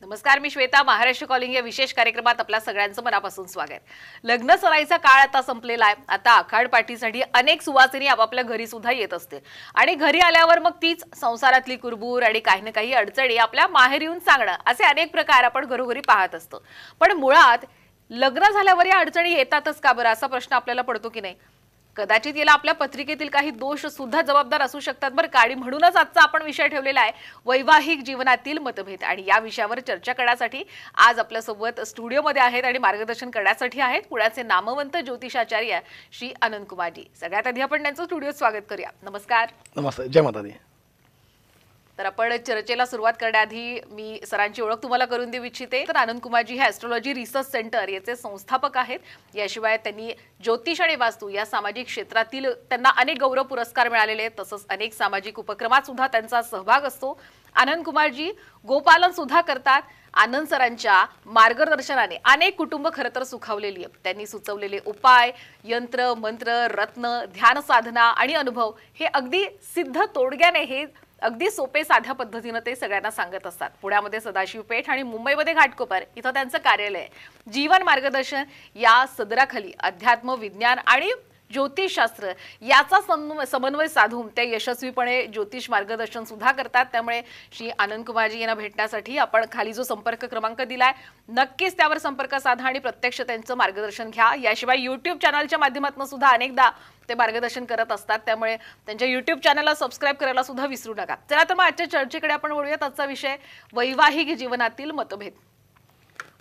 नमस्कार, मी श्वेता. महाराष्ट्र कॉलिंग या विशेष कार्यक्रमात आपल्या सगळ्यांचं मनापासून स्वागत. लग्न सराईचा काळ आता संपलेला आहे. आता आखाड पार्टीसाठी अनेक सुवासिनी आपापल्या घरी सुद्धा येत असते आणि घरी आल्यावर मग तीच संसारातली कुरबूर आणि काही ना काही अडचणी आपल्या माहेर येऊन सांगणं असे अनेक प्रकार आपण घरोघरी पाहत असतो. पण मुळात लग्न झाल्यावर या अडचणी येतातच का बरं, असा प्रश्न आपल्याला पडतो की नाही? कदाचित याला आपल्या पत्रिकेतील काही दोष सुद्धा जबाबदार असू शकतात बरं का. आणि म्हणूनच आजचा आपण विषय ठेवलेला आहे वैवाहिक जीवनातील मतभेद. आणि या विषयावर चर्चा करण्यासाठी आज आपल्यासोबत स्टुडिओमध्ये आहेत आणि मार्गदर्शन करण्यासाठी आहेत पुण्याचे नामवंत ज्योतिषाचार्य श्री आनंद कुमारजी. सगळ्यात आधी आपण त्यांचं स्टुडिओत स्वागत करूया. नमस्कार. नमस्ते, जय माता दी. तर आपण चर्चेला सुरुवात करण्याआधी मी सरांची ओळख तुम्हाला करून देऊ इच्छिते. तर आनंद कुमारजी हे ॲस्ट्रॉलॉजी रिसर्च सेंटर याचे संस्थापक आहेत. याशिवाय त्यांनी ज्योतिष आणि वास्तू या सामाजिक क्षेत्रातील त्यांना अनेक गौरव पुरस्कार मिळालेले आहेत. तसंच अनेक सामाजिक उपक्रमात सुद्धा त्यांचा सहभाग असतो. आनंद कुमारजी गोपालन सुद्धा करतात. आनंद सरांच्या मार्गदर्शनाने अनेक कुटुंब खरं तर सुखावलेली आहेत. त्यांनी सुचवलेले उपाय, यंत्र, मंत्र, रत्न, ध्यान साधना आणि अनुभव हे अगदी सिद्ध तोडग्याने हे अगदी सोपे साध्या पद्धतीने ते सगळ्यांना सांगत असतात. पुण्यामध्ये सदाशिव पेठ आणि मुंबईमध्ये घाटकोपर इथं त्यांचं कार्यालय आहे. जीवन मार्गदर्शन या सदराखाली अध्यात्म, विज्ञान आणि ज्योतिषशास्त्र याचा समन्वय साधून ते यशस्वीपणे ज्योतिष मार्गदर्शन सुद्धा करतात. त्यामुळे श्री आनंद कुमारजी यांना भेटण्यासाठी आपण खाली जो संपर्क क्रमांक दिलाय नक्कीच त्यावर संपर्क साधा आणि प्रत्यक्ष त्यांचं मार्गदर्शन घ्या. याशिवाय युट्यूब चॅनलच्या माध्यमातून सुद्धा अनेकदा ते मार्गदर्शन करत असतात. त्यामुळे त्यांच्या युट्यूब चॅनलला सबस्क्राईब करायला सुद्धा विसरू नका. चला तर मग आजच्या चर्चेकडे आपण वळूयात. आजचा विषय वैवाहिक जीवनातील मतभेद.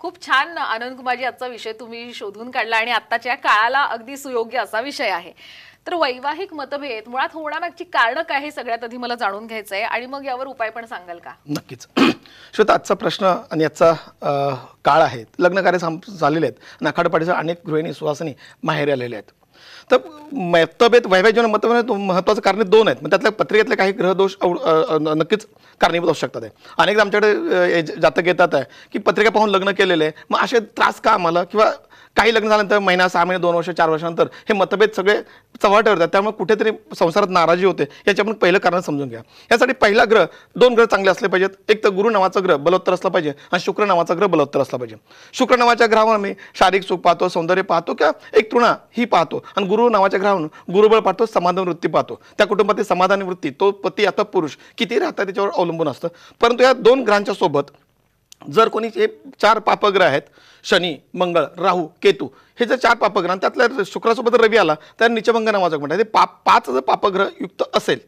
खूप छान आनंद कुमारजी आजचा विषय तुम्ही शोधून काढला आणि आत्ताच्या काळाला अगदी सुयोग्य असा विषय आहे. तर वैवाहिक मतभेद मुळात होण्यामागची कारणं काय हे सगळ्यात आधी मला जाणून घ्यायचं आहे आणि मग यावर उपाय पण सांगाल का? नक्कीच श्वेता, आजचा प्रश्न आणि आजचा काळ आहे. लग्न कार्य झालेले आहेत. नाखाडपाडीच्या अनेक गृहिणी सुवासिनी माहेरी आलेले आहेत. तर मतभेद वैवाहिक जीवन मतभेद महत्त्वाचं कारण दोन आहेत. मग त्यातल्या पत्रिकेतले काही ग्रहदोष नक्कीच कारणीभूत असू शकतात. अनेकदा आमच्याकडे जातक येतात आहे की पत्रिका पाहून लग्न केलेले आहे, मग असे त्रास का आम्हाला, किंवा काही लग्न झाल्यानंतर महिना, 6 महिने, 2 वर्ष, 4 वर्षानंतर हे मतभेद सगळे चव्हाट्यावर येतात. त्यामुळे कुठेतरी संसारात नाराजी होते. याचे आपण पहिलं कारण समजून घ्या. यासाठी पहिला ग्रह, 2 ग्रह चांगले असले पाहिजेत. एक तर गुरु नावाचा ग्रह बलोत्तर असला पाहिजे आणि शुक्र नावाचा ग्रह बलोत्तर असला पाहिजे. शुक्र नावाच्या ग्रहावर आम्ही शारीरिक सुख पाहतो, सौंदर्य पाहतो, किंवा एक तृणा ही पाहतो. आणि गुरु नावाच्या ग्रहावरून गुरुबळ पाहतो, समाधान वृत्ती पाहतो. त्या कुटुंबातील समाधानी वृत्ती, तो पती आता पुरुष किती राहतात त्याच्यावर अवलंबून असतं. परंतु या 2 ग्रहांच्या सोबत जर कोणी हे 4 पापग्रह आहेत, शनी, मंगळ, राहू, केतू, हे जर 4 पापग्रह, त्यातल्या शुक्रासोबत रवी आला तर नीचभंग नावाचा म्हणतात. ते 5 जर पापग्रह युक्त असेल,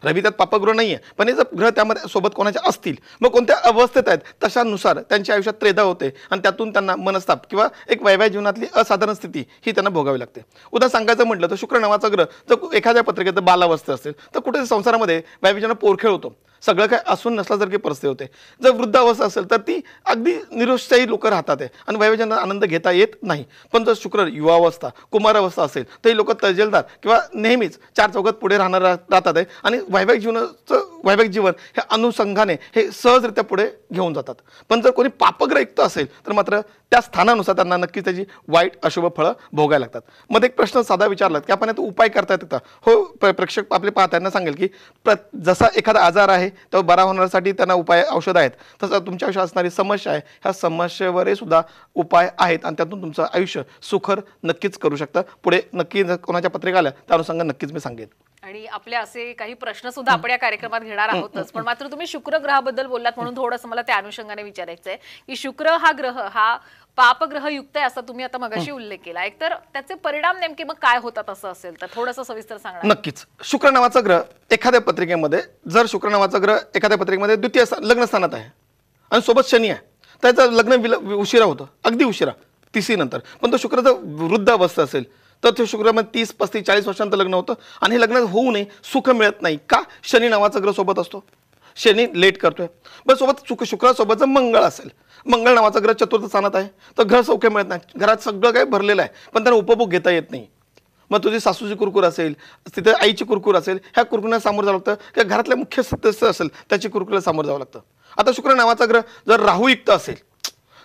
रवी त्यात पापग्रह नाही आहे, पण हे जर ग्रह त्यामध्ये सोबत कोणाच्या असतील, मग कोणत्या अवस्थेत आहेत तशानुसार त्यांच्या आयुष्यात त्रेधा होते आणि त्यातून त्यांना मनस्ताप किंवा एक वैवाहिक जीवनातली असाधारण स्थिती ही त्यांना भोगावी लागते. उदाहरण सांगायचं म्हटलं तर शुक्र नावाचा ग्रह जर एखाद्या पत्रिकेत बालावस्था असेल तर कुठे संसारामध्ये वैवाहिक जीवनात पोरखेळ होतो. सगळं काय असून नसल्यासारखी परिस्थिती होते. जर वृद्धावस्था असेल तर ती अगदी निरुत्साही लोक राहतात आणि वैवाहिक जीवनात आनंद घेता येत नाही. पण जर शुक्र युवावस्था, कुमारावस्था असेल तर ही लोक तजेलदार किंवा नेहमीच 4 चौघात पुढे राहतात आहे आणि वैवाहिक जीवन हे अनुषंगाने हे सहजरित्या पुढे घेऊन जातात. पण जर कोणी पापग्रहयुक्त असेल तर मात्र त्या स्थानानुसार त्यांना नक्कीच त्याची वाईट अशुभ फळं भोगायला लागतात. मध्ये एक प्रश्न साधा विचारलात की आपण यात उपाय करता येतात. हो, प्रेक्षक आपले पाहताना सांगेल की जसा एखादा आजार आहे तो बरा होण्यासाठी त्यांना उपाय औषध आहेत, तसं तुमच्या आयुष्यात असणारी समस्या आहे, ह्या समस्येवर सुद्धा उपाय आहेत आणि त्यातून तुमचं आयुष्य सुखर नक्कीच करू शकतं. पुढे नक्की कोणाच्या पत्रिका आल्या त्या अनुषंगाने नक्कीच मी सांगेन. आणि आपले असे काही प्रश्न सुद्धा आपण या कार्यक्रमात घेणार आहोतच. पण मात्र तुम्ही शुक्र ग्रहाबद्दल बोललात म्हणून थोडंसं मला त्या अनुषंगाने विचारायचं आहे की शुक्र हा ग्रह हा पापग्रह युक्त आहे असा तुम्ही आता मगाशी उल्लेख केला. एक तर त्याचे परिणाम नेमके मग काय होतात असं असेल तर थोडंसं सविस्तर सांगा. नक्कीच. शुक्र नावाचा ग्रह एखाद्या पत्रिकेमध्ये, जर शुक्र नावाचा ग्रह एखाद्या पत्रिकेमध्ये द्वितीय लग्न स्थानात आहे आणि सोबत शनी आहे, त्याचं लग्न उशिरा होतं, अगदी उशिरा, 30 नंतर. पण तो शुक्र जर वृद्ध अवस्था असेल तर ते शुक्रमध्ये 30, 35, 40 वर्षांत लग्न होतं आणि हे लग्न होऊ नये सुख मिळत नाही. का? शनी नावाचा ग्रह सोबत असतो, शनी लेट करतोय. बस सोबत शुक्रासोबत जर मंगळ असेल, मंगळ नावाचा ग्रह चतुर्थ स्थानात आहे, तर घर सौख्य मिळत नाही. घरात सगळं काही भरलेलं आहे पण त्यांना उपभोग घेता येत नाही. मग तुझी सासूची कुरकुर असेल, तिथे आईची कुरकुर असेल, ह्या कुरकुरीला सामोरं जावं लागतं. किंवा घरातले मुख्य सदस्य असेल त्याची कुरकुरीला सामोरं जावं लागतं. आता शुक्र नावाचा ग्रह जर राहूयुक्त असेल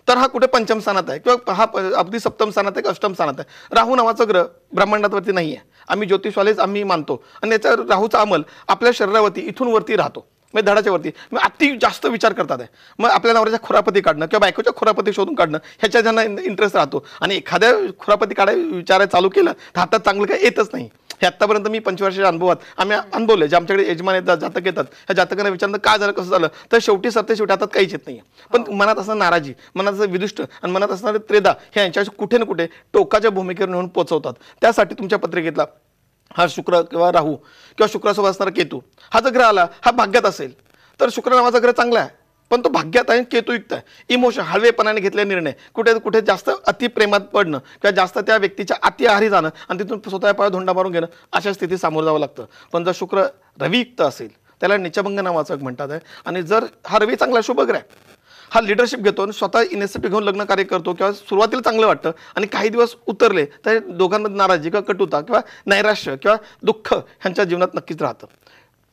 तर हा कुठे 5म स्थानात आहे किंवा हा अगदी 7म स्थानात आहे, 8म स्थानात आहे. राहू नावाचा ग्रह ब्रह्मांडावरती नाही आहे. आम्ही ज्योतिषवालेच आम्ही मानतो आणि याचा राहूचा अंमल आपल्या शरीरावरती इथून वरती राहतो. म्हणजे धडाच्या वरती मग अति जास्त विचार करतात आहे. मग आपल्या नवऱ्याच्या खुरापती काढणं किंवा बायकोच्या खुरापती शोधून काढणं ह्याच्या ज्यांना इंटरेस्ट राहतो आणि एखाद्या खुरापती विचारायला चालू केलं तर हातात चांगलं काही येतच नाही. हे आत्तापर्यंत मी 25 वर्षाच्या अनुभवात आम्ही अनुभवले. जे आमच्याकडे यजमान येतात, जातक येतात, ह्या जातकांना विचारणं काय झालं, कसं झालं, तर शेवटी हातात काहीच येत नाही. पण मनात असणारी नाराजी, मनात असं विदुष्ट आणि मनात असणारे त्रेधा हे यांच्याशी कुठे ना कुठे टोकाच्या भूमिकेवर नेऊन पोहोचवतात. त्यासाठी तुमच्या पत्रिकेतला हा शुक्र किंवा राहू किंवा शुक्रासोबत असणारा केतू हा जर ग्रह आला, हा भाग्यात असेल तर शुक्र नावाचा ग्रह चांगला आहे, पण तो भाग्यात आहे, केतुयुक्त आहे. इमोशन, हळवेपणाने घेतलेले निर्णय, कुठे जास्त अतिप्रेमात पडणं किंवा जास्त त्या व्यक्तीच्या अति आहारी जाणं आणि तिथून स्वतः पाय धोंडा मारून घेणं, अशा स्थितीत सामोरं जावं लागतं. पण जर शुक्र रवियुक्त असेल त्याला नीचभंग नावाचं एक म्हणतात आहे. आणि जर हा रवी चांगला शुभग्रह आहे, हा लिडरशिप घेतो आणि स्वतः इनिशिएटिव्ह घेऊन लग्न कार्य करतो किंवा सुरुवातीला चांगलं वाटतं आणि काही दिवस उतरले तर दोघांमध्ये नाराजी किंवा कटुता किंवा नैराश्य किंवा दुःख ह्यांच्या जीवनात नक्कीच राहतं.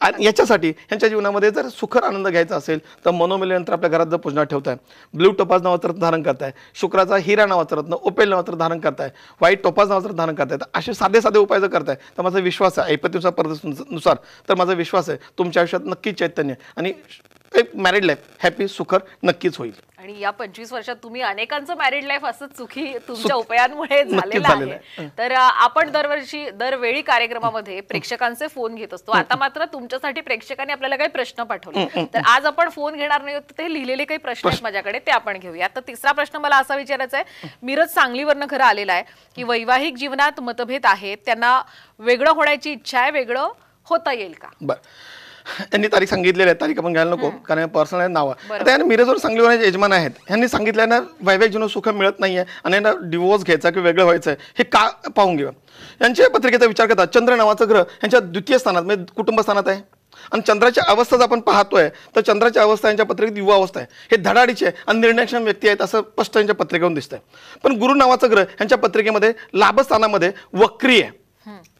आणि याच्यासाठी ह्यांच्या जीवनामध्ये जर सुखर आनंद घ्यायचा असेल तर मनोमिलनंतर आपल्या घरात जर पूजना ठेवताय, ब्ल्यू टोपाज नावाचं रत्न धारण करताय, शुक्राचा हिरा नावाचं रत्न, ओपेल नावाचं धारण करताय, व्हाईट टोपाज नावाचं रत्न धारण करताय, तर असे साधे उपाय जर करताय तर माझा विश्वास आहे, ऐपतीनुसार पद्धतीनुसार तर माझा विश्वास आहे तुमच्या आयुष्यात नक्कीच चैतन्य आणि एक मॅरिड लाईफ हॅपी सुखर नक्कीच होईल. आणि या 25 वर्षात तुम्ही अनेकांचं मॅरिड लाईफ असंच सुखी तुमच्या उपायांमुळे झालेलं आहे. तर आपण दरवेळी कार्यक्रमामध्ये प्रेक्षकांचे फोन घेत असतो. आता मात्र तुमच्यासाठी प्रेक्षकांनी आपल्याला काही प्रश्न पाठवले, तर आज आपण फोन घेणार नाही आहोत, ते लिहिलेले काही प्रश्न आहेत माझ्याकडे, ते आपण घेऊया. तर तिसरा प्रश्न मला असा विचारायचा आहे, मिरज सांगलीवरनं खरं आलेला आहे की वैवाहिक जीवनात मतभेद आहेत, त्यांना वेगळं होण्याची इच्छा आहे, वेगळं होता येईल का? यांनी तारीख सांगितलेली आहे, तारीख आपण घ्यायला नको कारण पर्सनल नाव आहे. आता यांनी मिरजवर सांगलीवर यजमान आहेत, यांनी सांगितलं वैवाहिक जीवन सुख मिळत नाहीये आणि यांना डिवोर्स घ्यायचा किंवा वेगळं व्हायचं आहे, हे का पाहून घेऊया. यांच्या पत्रिकेचा विचार करता चंद्र नावाचा ग्रह यांच्या द्वितीय स्थानात म्हणजे कुटुंब स्थानात आहे आणि चंद्राची अवस्था जर आपण पाहतोय तर चंद्राची अवस्था यांच्या पत्रिकेत युवा अवस्था आहे, हे धडाडीचे आणि निर्णयक्षम व्यक्ती आहेत असं स्पष्ट यांच्या पत्रिकेवरून दिसतंय. पण गुरु नावाचा ग्रह यांच्या पत्रिकेमध्ये लाभस्थानामध्ये वक्री आहे.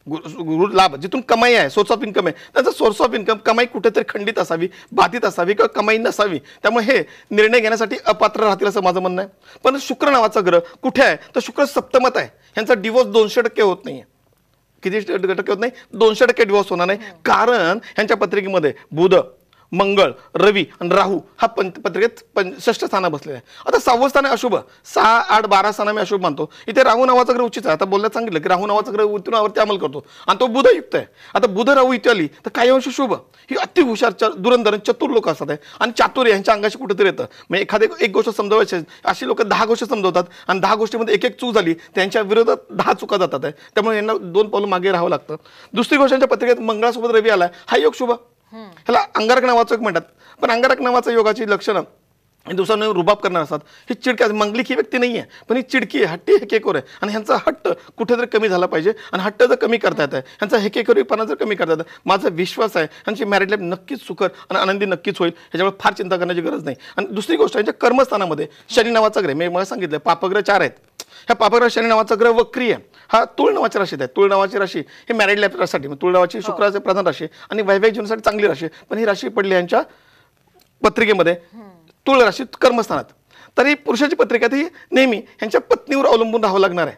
गुरु लाभ जिथून कमाई आहे, सोर्स ऑफ इन्कम आहे, त्याचा सोर्स ऑफ इन्कम कमाई कुठेतरी खंडित असावी, बाधित असावी किंवा कमाई नसावी, त्यामुळे हे निर्णय घेण्यासाठी अपात्र राहतील असं माझं म्हणणं आहे. पण शुक्र नावाचा ग्रह कुठे आहे तर शुक्र सप्तमत आहे, यांचा डिवोर्स 200% होत नाहीये. किती टक्के होत नाही? 200% डिवोर्स होणार नाही, कारण यांच्या पत्रिकेमध्ये बुध, मंगळ, रवी आणि राहू हा पत्रिकेत 6ष्ठ स्थान बसलेलं आहे. आता 6वं स्थान आहे अशुभ, 6, 8, 12 स्थान मी अशुभ मानतो. इथे राहू नावाचा ग्रह उचित आहे. आता बोलण्यात सांगितलं की राहू नावाचा ग्रह उतरूनवरती अंमल करतो आणि तो बुध युक्त आहे. आता बुध राहू इथे आली तर काही अंश शुभ, ही अति हुशार दुरंदर चतुर लोक असतात आहे आणि चातुर्य यांच्या अंगाशी कुठेतरी येतं. म्हणजे एखादी एक गोष्ट समजवायची अशी लोक 10 गोष्टी समजवतात आणि 10 गोष्टीमध्ये एक चूक झाली त्यांच्या विरोधात 10 चुका जातात आहे, त्यामुळे यांना 2 पावलं मागे राहावं लागतं. दुसरी गोष्ट यांच्या पत्रिकेत मंगळासोबत रवी आलाय, हा योग शुभ, ह्याला अंगारक नावाचं एक म्हणतात. पण अंगारक नावाचं योगाची लक्षणं दिवसांनी रुबाब करणार असतात. ही चिडकी, मंगलिक ही व्यक्ती नाही आहे पण ही चिडकी आहे, हट्टी हेकेकोर आहे आणि ह्यांचा हट्ट कुठेतरी कमी झाला पाहिजे आणि हट्ट जर कमी करता येत आहे, ह्यांचा हेकेकोरीपणा जर कमी करता येतं, माझा विश्वास आहे ह्यांची मॅरिड लाईफ नक्कीच सुखर आणि आनंदी नक्कीच होईल. ह्याच्यामुळे फार चिंता करण्याची गरज नाही. आणि दुसरी गोष्ट यांच्या कर्मस्थानामध्ये शनी नावाचा ग्रह, मी मला सांगितलं पापग्रह 4 आहेत. ह्या पापग्रह शनी नावाचा ग्रह वक्री आहे, हा तुळ नावाच्या राशीत आहे. तुळ नावाची राशी ही मॅरिड लाईफसाठी, तुळ नावाची शुक्राचे प्रधान राशी आणि वैवाहिक जीवनासाठी चांगली राशी, पण ही राशी पडली यांच्या पत्रिकेमध्ये तुळ राशीत कर्मस्थानात. तरी पुरुषाची पत्रिकेत ही नेहमी ह्यांच्या पत्नीवर अवलंबून राहावं लागणार आहे,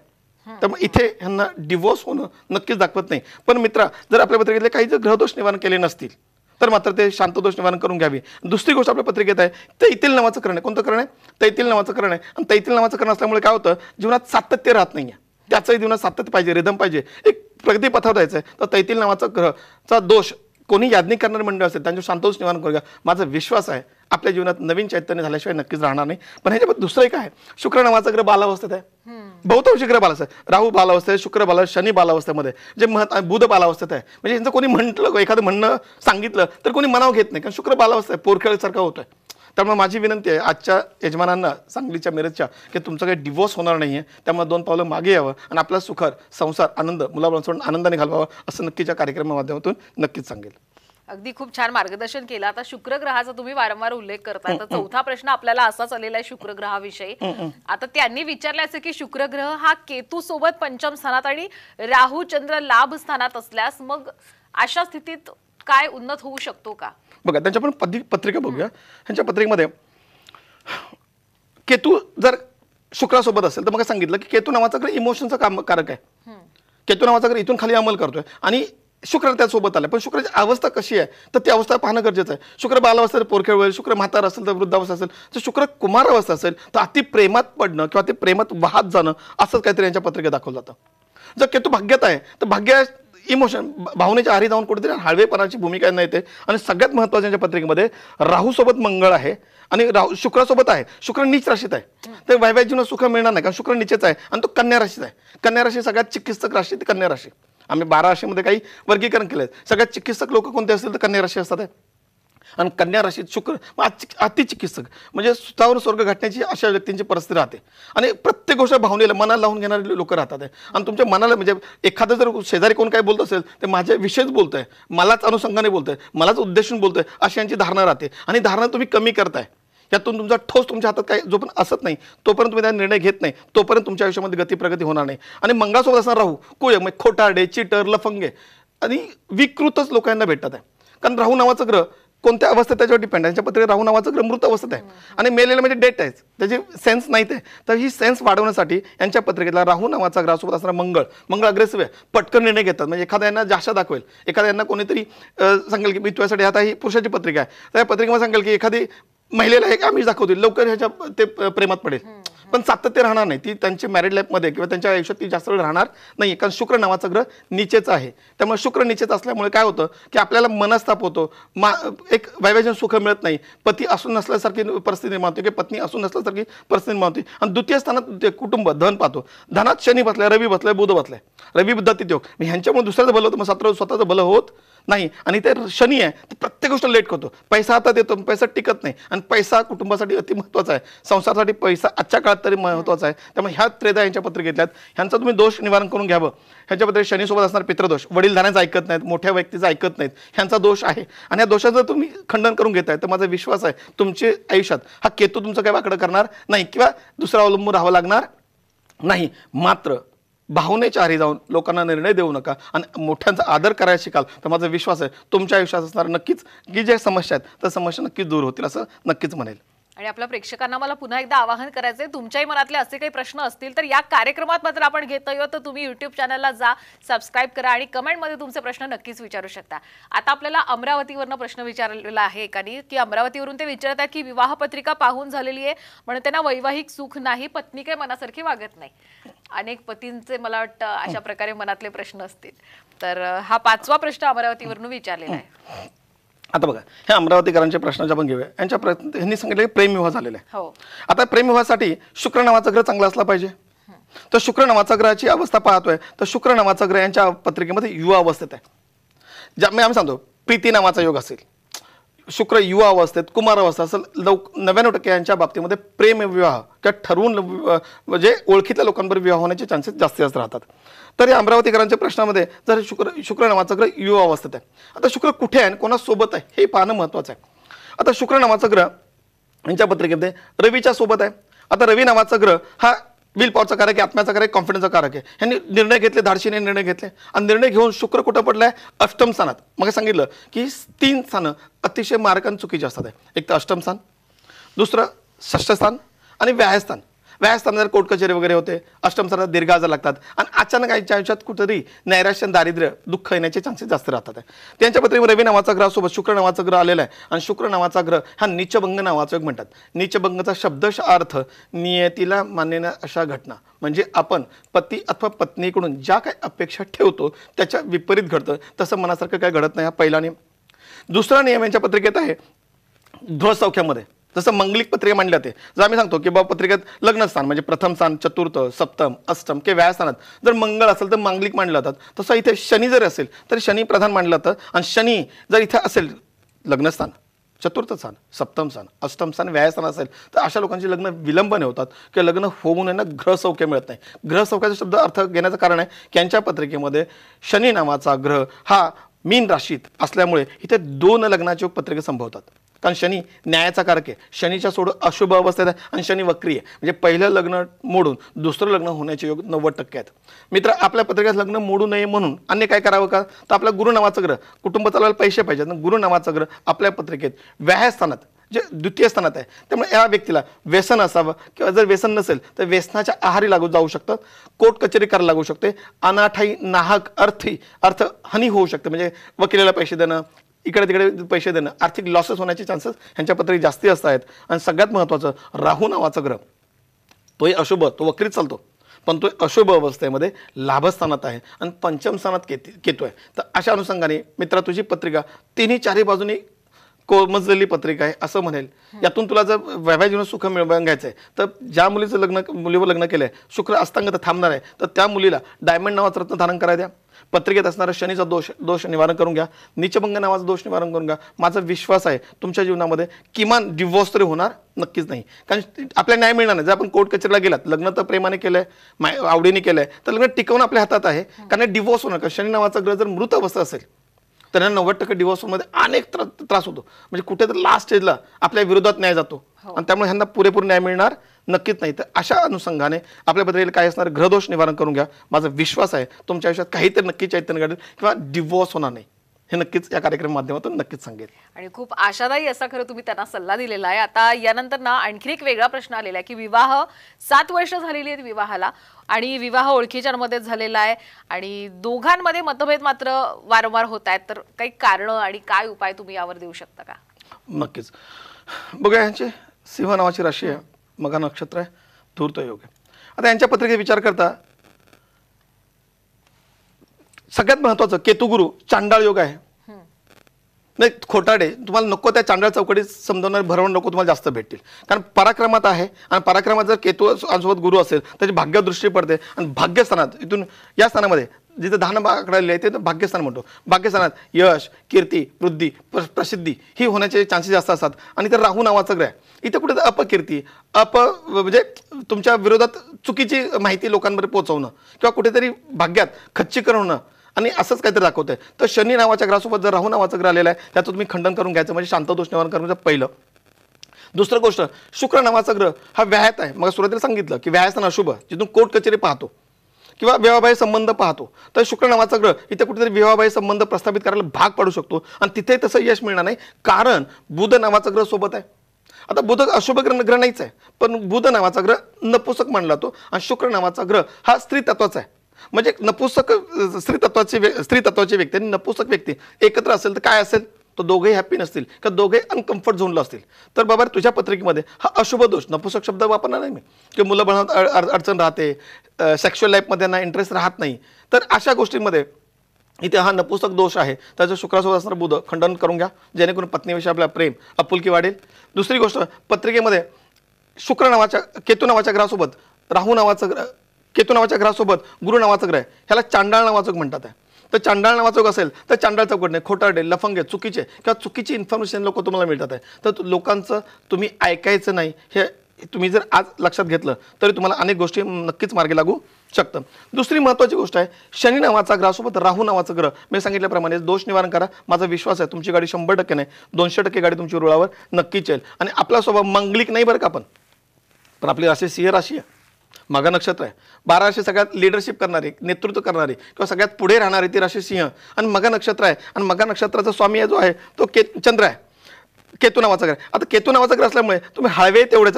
त्यामुळे इथे ह्यांना डिवोर्स होणं नक्कीच दाखवत नाही. पण मित्रा, जर आपल्या पत्रिकेतले काही जर ग्रहदोष निवारण केले नसतील तर मात्र ते शांतदोष निवारण करून घ्यावी. दुसरी गोष्ट आपल्या पत्रिकेत आहे तैतील नावाचं करण आहे. कोणतं करण आहे? तैतील नावाचं करण आहे. आणि तैतील नावाचं करण असल्यामुळे काय होतं, जीवनात सातत्य राहत नाही आहे. त्याचंही जीवनात सातत्य पाहिजे, रिदम पाहिजे, एक प्रगतीपथावर जायचं आहे. तर तैतील नावाचा ग्रहचा दोष कोणी याज्ञिक करणारे मंडळ असेल त्यांच्या शांतदोष निवारण करूया. माझा विश्वास आहे आपल्या जीवनात नवीन चैतन्य झाल्याशिवाय नक्कीच राहणार नाही. पण ह्याच्यामध्ये दुसरं एक आहे, शुक्र नावाचा ग्रह बालावस्थेत आहे, बहुतांश ग्रह बालावस्थेत आहे. राहू बालावस्थेत, शुक्र बाला, शनी बालावस्थेमध्ये, जे बुध बालावस्थेत आहे. म्हणजे यांचं कोणी म्हटलं, एखादं म्हणणं सांगितलं तर कोणी मनाव घेत नाही, कारण शुक्र बालावस्था आहे, पोरखेळसारखा होतोय. त्यामुळे माझी विनंती आहे आजच्या यजमानांना, सांगलीच्या मिरजच्या, की तुमचं काही डिवोर्स होणार नाही आहे, त्यामुळे 2 पावलं मागे यावं आणि आपला सुखर संसार आनंद मुलाबाळांसोबत आनंदाने घालवावा असं नक्कीच्या कार्यक्रमाच्या माध्यमातून नक्कीच सांगेल. अगदी खूप छान मार्गदर्शन केलं. आता शुक्र ग्रहाचा तुम्ही वारंवार उल्लेख करताय, तर चौथा प्रश्न आपल्याला असाच आलेला आहे शुक्र ग्रहाविषयी. आता त्यांनी विचारले असे की शुक्र ग्रह हा केतू सोबत पंचम स्थानात आणि राहू चंद्र लाभ स्थानात असल्यास मग अशा स्थितीत काय उन्नत होऊ शकतो का? बघा, त्यांच्या पण पत्रिका बघूया. ह्यांच्या पत्रिकेमध्ये केतू जर शुक्रासोबत असेल तर मग सांगितलं की केतू नावाचा ग्रह इमोशनचा कारक आहे. केतू नावाचा ग्रह इथून खाली अंमल करतोय आणि शुक्र त्यासोबत आलं, पण शुक्राची अवस्था कशी आहे तर ती अवस्था पाहणं गरजेचं आहे. शुक्र बालावस्था पोरखेळ होईल, शुक्र म्हातार असेल तर वृद्धावस्था असेल, तर शुक्र कुमार अवस्था असेल तर अति प्रेमात पडणं किंवा ते प्रेमात वाहत जाणं असंच काहीतरी यांच्या पत्रिकेत दाखवलं जातं. जर केतू भाग्यात आहे तर भाग्य इमोशन भावनेच्या आरी जाऊन कुठेतरी हळवेपणाची भूमिका यांना येते. आणि सगळ्यात महत्त्वाच्या यांच्या पत्रिकेमध्ये राहू सोबत मंगळ आहे आणि राहू शुक्रासोबत आहे. शुक्र नीच राशीत आहे, तर वैवाहिक जीवनात सुख मिळणार नाही, कारण शुक्र नीचेच आहे आणि तो कन्या राशीत आहे. कन्या राशी सगळ्यात चिकित्सक राशी ती कन्या राशी. आम्ही 12 राशीमध्ये काही वर्गीकरण केलं आहे. सगळ्यात चिकित्सक लोक कोणते असतील तर कन्या राशी असतात. आणि कन्या राशीत शुक्र अतिचिकित्सक म्हणजे स्वतःवर स्वर्ग घटण्याची अशा व्यक्तींची परिस्थिती राहते. आणि प्रत्येक गोष्ट भावनेला मनाला लावून घेणारे लोक राहतात. आणि तुमच्या मनाला म्हणजे एखादं जर शेजारी कोण काय बोलत असेल ते माझ्या विषयीच बोलतोय, मलाच अनुषंगाने बोलतोय, मलाच उद्देशून बोलतोय, अशी यांची धारणा राहते. आणि धारणा तुम्ही कमी करताय, यातून तुमचा ठोस तुमच्या हातात काय जो पण असत नाही तोपर्यंत तुम्ही त्याचा निर्णय घेत नाही, तोपर्यंत तुमच्या आयुष्यामध्ये गती प्रगती होणार नाही. आणि मंगळासोबत असणार राहू कुय म्हणजे खोटारडे, चिटर, लफंगे आणि विकृतच लोकांना भेटतात आहे. कारण राहू नावाचा ग्रह कोणत्या अवस्थेत त्याच्यावर डिपेंड आहे. त्यांच्या पत्रिकेत राहू नावाचं ग्रह मृत अवस्थेत आहे आणि मेलेलं म्हणजे डेट आहे, त्याची सेन्स नाही ते. तर ही सेन्स वाढवण्यासाठी यांच्या पत्रिकेतला राहू नावाचा ग्रहासोबत असणारा मंगळ अग्रेसिव्ह आहे, पटकन निर्णय घेतात. म्हणजे एखाद्या यांना जाशा दाखवेल, एखाद्या यांना कोणीतरी सांगेल की मी तुझ्यासाठी आता ही पुरुषाची पत्रिका आहे, तर या पत्रिकेमध्ये सांगेल की एखादी महिलेला एक आमिष दाखवतील, लवकर ह्याच्या ते प्रेमात पडेल, पण सातत्य राहणार नाही. ती त्यांच्या मॅरिड लाईफमध्ये किंवा त्यांच्या आयुष्यात ती जास्त वेळ राहणार नाही, कारण शुक्र नावाचा ग्रह नीचेचा आहे. त्यामुळे शुक्र नीचेच असल्यामुळे काय होतं की आपल्याला मनस्ताप होतो, एक वैवाहिक सुख मिळत नाही, पती असून नसल्यासारखी परिस्थिती निर्माण होते किंवा पत्नी असून नसल्यासारखी परिस्थिती निर्माण होते. आणि द्वितीय स्थानात कुटुंब धन पाहतो, धनात शनी बसलाय, रवी बसलाय, बुध बसलाय, रवी बुद्धातीत योग, ह्यांच्यामुळे दुसऱ्याचं भलं होतं, मग स्वतःचं भलं होत नाही. आणि ते शनी आहे, तर प्रत्येक गोष्ट लेट करतो, पैसा हातात येतो, पैसा टिकत नाही. आणि पैसा कुटुंबासाठी अति महत्त्वाचा आहे, संसारासाठी पैसा आजच्या काळात तरी महत्त्वाचा आहे. त्यामुळे ह्या त्रेधा यांच्या पत्रिकेतल्यात, ह्यांचा तुम्ही दोष निवारण करून घ्यावं. ह्यांच्या पत्रिकेत शनीसोबत असणार पितृदोष, वडीलधाऱ्यांचं ऐकत नाहीत, मोठ्या व्यक्तीचं ऐकत नाहीत, ह्यांचा दोष आहे. आणि या दोषाचं तुम्ही खंडन करून घेताय तर माझा विश्वास आहे तुमच्या आयुष्यात हा केतू तुमचं काय वाकडं करणार नाही किंवा दुसरा अवलंबून राहावं लागणार नाही. मात्र भावनेच्या आरी जाऊन लोकांना निर्णय देऊ नका आणि मोठ्यांचा आदर करायला शिकाल तर माझा विश्वास आहे तुमच्या आयुष्यात असणार नक्कीच की ज्या समस्या आहेत त्या समस्या नक्कीच दूर होतील असं नक्कीच म्हणेल. आणि आपल्या प्रेक्षकांना मला पुन्हा एकदा आवाहन करायचंय, तुमच्याही मनातले असे काही प्रश्न असतील तर या कार्यक्रमात मात्र आपण घेतोय तर तुम्ही युट्यूब चॅनलला जा, सबस्क्राईब करा आणि कमेंटमध्ये तुमचे प्रश्न नक्कीच विचारू शकता. आता आपल्याला अमरावतीवरनं प्रश्न विचारलेला आहे एकाने की अमरावतीवरून ते विचारत आहेत की विवाह पत्रिका पाहून झालेली आहे म्हणून त्यांना वैवाहिक सुख नाही, पत्नी काही मनासारखी वागत नाही. अनेक पतींचे मला वाटतं अशा प्रकारे मनातले प्रश्न असतील. तर हा 5वा प्रश्न अमरावतीवरून विचारलेला आहे. आता बघा ह्या अमरावतीकरांच्या प्रश्नाच्या आपण घेऊया. यांच्या यांनी सांगितलं प्रेमविवाह झालेला आहे. हो. आता प्रेमविवाहासाठी शुक्र नावाचा ग्रह चांगला असला पाहिजे. तर शुक्र नावाचा ग्रहाची अवस्था पाहतोय तर शुक्र नावाचा ग्रह यांच्या पत्रिकेमध्ये युवा अवस्थेत आहे. आम्ही सांगतो प्रीती नावाचा योग असेल, शुक्र युवा अवस्थेत, कुमार अवस्था असेल, 99% यांच्या बाबतीमध्ये प्रेमविवाह किंवा ठरवून म्हणजे ओळखीतल्या लोकांबरोबर विवाह होण्याचे चान्सेस जास्त राहतात. तर या अमरावतीकरांच्या प्रश्नामध्ये जर शुक्र नावाचा ग्रह युवा अवस्थेत आहे, आता शुक्र कुठे आहे आणि कोणासोबत आहे हे पाहणं महत्त्वाचं आहे. आता शुक्र नावाचा ग्रह यांच्या पत्रिकेमध्ये रवीच्या सोबत आहे. आता रवी नावाचा ग्रह हा विल पॉवरचा कारक आहे, आत्म्याचा कारक, कॉन्फिडन्सचा कारक आहे. यांनी निर्णय घेतले, धाडशीने निर्णय घेतले आणि निर्णय घेऊन शुक्र कुठं पडलाय अष्टम स्थानात. मग सांगितलं की 3 स्थानं अतिशय मार्गाने चुकीची असतात. एक तर अष्टम स्थान, दुसरं षष्ठ स्थान आणि व्यायस्थान. व्यायस्थान जर कोर्ट कचेरी वगैरे होते, अष्टम स्थानात दीर्घ आजार लागतात आणि अचानक आईच्या आयुष्यात कुठेतरी नैराश्य, दारिद्र्य, दुःख येण्याचे चान्सेस जास्त राहतात. त्यांच्या पत्रिकेमध्ये रवी नावाचा ग्रहासोबत शुक्र नावाचा ग्रह आलेला आहे आणि शुक्र नावाचा ग्रह हा नीचभंग नावाचा योग म्हणतात. नीचभंगचा शब्दशः अर्थ नियतीला मान्य न अशा घटना, म्हणजे आपण पती अथवा पत्नीकडून ज्या काही अपेक्षा ठेवतो त्याच्या विपरीत घडतं, तसं मनासारखं काय घडत नाही. हा पहिला नियम. दुसरा नियम यांच्या पत्रिकेत आहे ध्रुवसौख्यामध्ये. जसं मंगलिक पत्रिका मांडली जाते, जर आम्ही सांगतो की बाबा पत्रिकेत लग्नस्थान म्हणजे प्रथम स्थान, चतुर्थ, सप्तम, अष्टम किंवा व्यायस्थानात जर मंगळ असेल तर मांगलिक मानलं जातात. तसं इथे शनी जर असेल तर शनी प्रधान मानलं जातं आणि शनी जर इथे असेल लग्नस्थान, चतुर्थ स्थान, सप्तम स्थान, अष्टम स्थान, व्यायस्थान असेल तर अशा लोकांची लग्न विलंबने होतात किंवा लग्न होऊन यांना ग्रहसौख्य मिळत नाही. ग्रहसौख्याचा शब्द अर्थ घेण्याचं कारण आहे की यांच्या पत्रिकेमध्ये शनी नावाचा ग्रह हा मीन राशीत असल्यामुळे इथे 2 लग्नाचे योग पत्रिका संभवतात. कारण शनी न्यायाचा कारक आहे, शनीच्या सोडून अशुभ अवस्थेत आहे आणि शनी वक्री आहे. म्हणजे पहिलं लग्न मोडून दुसरं लग्न होण्याचे योग 90% आहेत. मित्र, आपल्या पत्रिकेत लग्न मोडू नये म्हणून अन्य काय करावं का, तर आपला गुरु नावाचा ग्रह, कुटुंब चालवायला पैसे पाहिजेत, गुरु नावाचा ग्रह आपल्या पत्रिकेत व्यायस्थानात जे द्वितीय स्थानात आहे. त्यामुळे या व्यक्तीला व्यसन असावं किंवा जर व्यसन नसेल तर व्यसनाच्या आहारी लागू जाऊ शकतात, कोर्ट कचेरी करायला लागू शकते, अनाठाई नाहक अर्थहानी होऊ शकते, म्हणजे वकिलाला पैसे देणं, इकडे तिकडे पैसे देणं, आर्थिक लॉसेस होण्याचे चान्सेस ह्यांच्या पत्रिकेत जास्ती असतात. आणि सगळ्यात महत्त्वाचं, राहू नावाचा ग्रह तोही अशुभ, तो वक्रीत चालतो पण तो अशुभ अवस्थेमध्ये लाभस्थानात आहे आणि पंचम स्थानात केतू आहे. तर अशा अनुषंगाने मित्रा, तुझी पत्रिका तिन्ही चारही बाजूनी कोमजलेली पत्रिका आहे असं म्हणेल. यातून तुला जर वैवाहिक जीवन सुख घ्यायचं आहे तर ज्या मुलीवर लग्न केलंय, शुक्र अस्तंगत थांबणार आहे, तर त्या मुलीला डायमंड नावाचं रत्न धारण करायला द्या. पत्रिकेत असणारा शनीचा दोष निवारण करून घ्या, नीचभंग नावाचा दोष निवारण करून घ्या. माझा विश्वास आहे तुमच्या जीवनामध्ये किमान डिवोर्स तरी होणार नक्कीच नाही. कारण आपल्याला न्याय मिळणार नाही. जर आपण कोर्ट कचेरीला गेलात, लग्न तर प्रेमाने केलंय, आवडीने केलंय, तर लग्न टिकवणं आपल्या हातात आहे. कारण डिवोर्स होणार, कारण शनी नावाचा ग्रह जर मृत अवस्था असेल तर 90% डिवोर्समध्ये अनेक त्रास होतो. म्हणजे कुठेतरी लास्ट स्टेजला आपल्या विरोधात न्याय जातो आणि त्यामुळे ह्यांना पुरेपूर न्याय मिळणार नक्कीच नाही. तर अशा अनुषंगाने आपल्या पत्रिकेला काय असणार, ग्रहदोष निवारण करून घ्या. माझा विश्वास आहे तुमच्या आयुष्यात काहीतरी नक्की चैतन्य घडेल किंवा डिवोर्स होणार नाही, हे नक्कीच या कार्यक्रम माध्यमातून नक्कीच सांगेल. आणि खूप आशादायी असा खरं तुम्ही त्यांना सल्ला दिलेला आहे. आता यानंतर ना आणखी एक वेगळा प्रश्न आलेला आहे की विवाह 7 वर्ष झालेली आहेत विवाहाला आणि विवाह ओळखीच्यांमध्येच झालेला आहे आणि दोघांमध्ये मतभेद मात्र वारंवार होत आहेत. तर काही कारणं आणि काय उपाय तुम्ही यावर देऊ शकता का? नक्कीच बघा, यांची सिंह नावाची राशी आहे, मघा नक्षत्र आहे, धूर्त योग आहे. आता यांच्या पत्रिकेत विचार करता सगळ्यात महत्वाचं केतुगुरु चांडाळ योग आहे. नाही खोटाडे, तुम्हाला नको त्या चांडाळ चौकटीत समजवणारे भरवण नको तुम्हाला जास्त भेटतील. कारण पराक्रमात आहे आणि पराक्रमात जर केतू सोबत गुरु असेल त्याची भाग्यदृष्टी पडते आणि भाग्यस्थानात इथून या स्थानामध्ये जिथे 10 आकडालेले आहे ते भाग्यस्थान म्हणतो. भाग्यस्थानात यश, कीर्ती, वृद्धी, प्रसिद्धी ही होण्याचे चान्सेस जास्त असतात. आणि तर राहू नावाचा ग्रह इथे कुठे अपकीर्ती, म्हणजे तुमच्या विरोधात चुकीची माहिती लोकांमध्ये पोहोचवणं किंवा कुठेतरी भाग्यात खच्चीकरण होणं आणि असंच काहीतरी दाखवतंय. तर शनी नावाच्या ग्रहासोबत जर राहू नावाचा ग्रह आलेला आहे त्याचं तुम्ही खंडन करून घ्यायचं, म्हणजे शांत दोष निवारण करून पहिलं. दुसरं गोष्ट, शुक्र नावाचा ग्रह हा व्याहात आहे. मग सुरुवातीला सांगितलं की व्याहास्थान अशुभ, जिथून कोर्ट कचेरी पाहतो किंवा विवाहबाह्य संबंध पाहतो. तर शुक्र नावाचा ग्रह इथे कुठेतरी विवाहबाह्य संबंध प्रस्थापित करायला भाग पाडू शकतो आणि तिथे तसं यश मिळणार नाही, कारण बुध नावाचा ग्रह सोबत आहे. आता बुध अशुभ ग्रह नाहीच आहे, पण बुध नावाचा ग्रह नपुंसक मानला जातो आणि शुक्र नावाचा ग्रह हा स्त्री तत्वाचा आहे. म्हणजे नपुंसक स्त्री तत्वाची व्यक्ती आणि नपुंसक व्यक्ती एकत्र असेल तर काय असेल, तर दोघेही हॅपी नसतील किंवा दोघे अनकम्फर्ट झोनला असतील. तर बाबा तुझ्या पत्रिकेमध्ये हा अशुभ दोष, नपुंसक शब्द वापरणार नाही मी, की मुलं बनवत अडचण राहते, सेक्शुअल लाईफमध्ये ना इंटरेस्ट राहत नाही, तर अशा गोष्टींमध्ये इथे हा नपुंसक दोष आहे. त्याचं शुक्रासोबत असणारं बुध खंडन करून घ्या, जेणेकरून पत्नीविषयी आपला प्रेम आपुलकी वाढेल. दुसरी गोष्ट, पत्रिकेमध्ये शुक्र नावाच्या केतू नावाच्या ग्रहासोबत राहू नावाचं केतू नावाच्या ग्रहासोबत गुरु नावाचं ग्रह ह्याला चांडाळ नावाचं म्हणतात आहे. तर चांडाळ नावाचं असेल तर चांडाळ चौकट नाही, खोटारडे, लफंगे, चुकीचे किंवा चुकीची इन्फॉर्मेशन लोक तुम्हाला मिळतात आहे. तर लोकांचं तुम्ही ऐकायचं नाही, हे तुम्ही जर आज लक्षात घेतलं तरी तुम्हाला अनेक गोष्टी नक्कीच मार्गी लागू शकतं. दुसरी महत्त्वाची गोष्ट आहे, शनी नावाचा ग्रहासोबत राहू नावाचा ग्रह मी सांगितल्याप्रमाणे दोष निवारण करा. माझा विश्वास आहे तुमची गाडी 100% नाही 200% गाडी तुमची रुळावर नक्कीच येईल. आणि आपला स्वभाव मंगलिक नाही बरं का, पण आपली राशी सिंह राशी आहे, मघा नक्षत्र आहे. 12 राशी सगळ्यात लिडरशिप करणारी, नेतृत्व करणारी किंवा सगळ्यात पुढे राहणारी ती राशी सिंह आणि मघा नक्षत्र आहे. आणि मघा नक्षत्राचा स्वामी जो आहे तो चंद्र आहे, केतू नावाचा ग्रह. आता केतू नावाचा ग्रह असल्यामुळे तुम्ही हळवे तेवढेच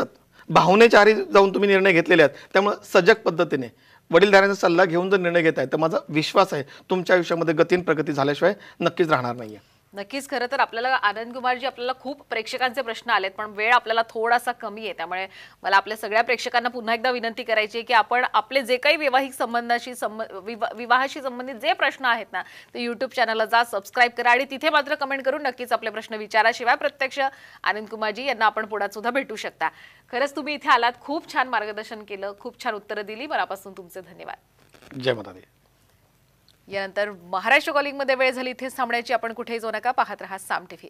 भावनेच्या आहारी जाऊन तुम्ही निर्णय घेतलेले आहेत. त्यामुळे सजग पद्धतीने वडीलधाऱ्यांचा सल्ला घेऊन जर निर्णय घेताय तर माझा विश्वास आहे तुमच्या आयुष्यामध्ये गती आणि प्रगती झाल्याशिवाय नक्कीच राहणार नाहीये. नक्कीच. खरं तर आपल्याला आनंद कुमारजी, आपल्याला खूप प्रेक्षकांचे प्रश्न आलेत पण वेळ आपल्याला थोडासा कमी आहे, त्यामुळे मला आपल्या सगळ्या प्रेक्षकांना पुन्हा एकदा विनंती करायची आहे की आपण आपले जे काही वैवाहिक संबंधाशी विवाहाशी संबंधित जे प्रश्न आहेत ना ते यूट्यूब चॅनलला जा, सबस्क्राईब करा आणि तिथे मात्र कमेंट करून नक्कीच आपले प्रश्न विचारा. शिवाय प्रत्यक्ष आनंद कुमारजी यांना आपण पुढे सुद्धा भेटू शकता. खरंच तुम्ही इथे आलात, खूप छान मार्गदर्शन केलं, खूप छान उत्तरं दिली. मनापासून तुमचे धन्यवाद. जय माता दी. यानंतर महाराष्ट्र कॉलिंगमध्ये वेळ झाली इथेच थांबण्याची. आपण कुठेही जाऊ नका, पाहत रहा साम टीव्ही.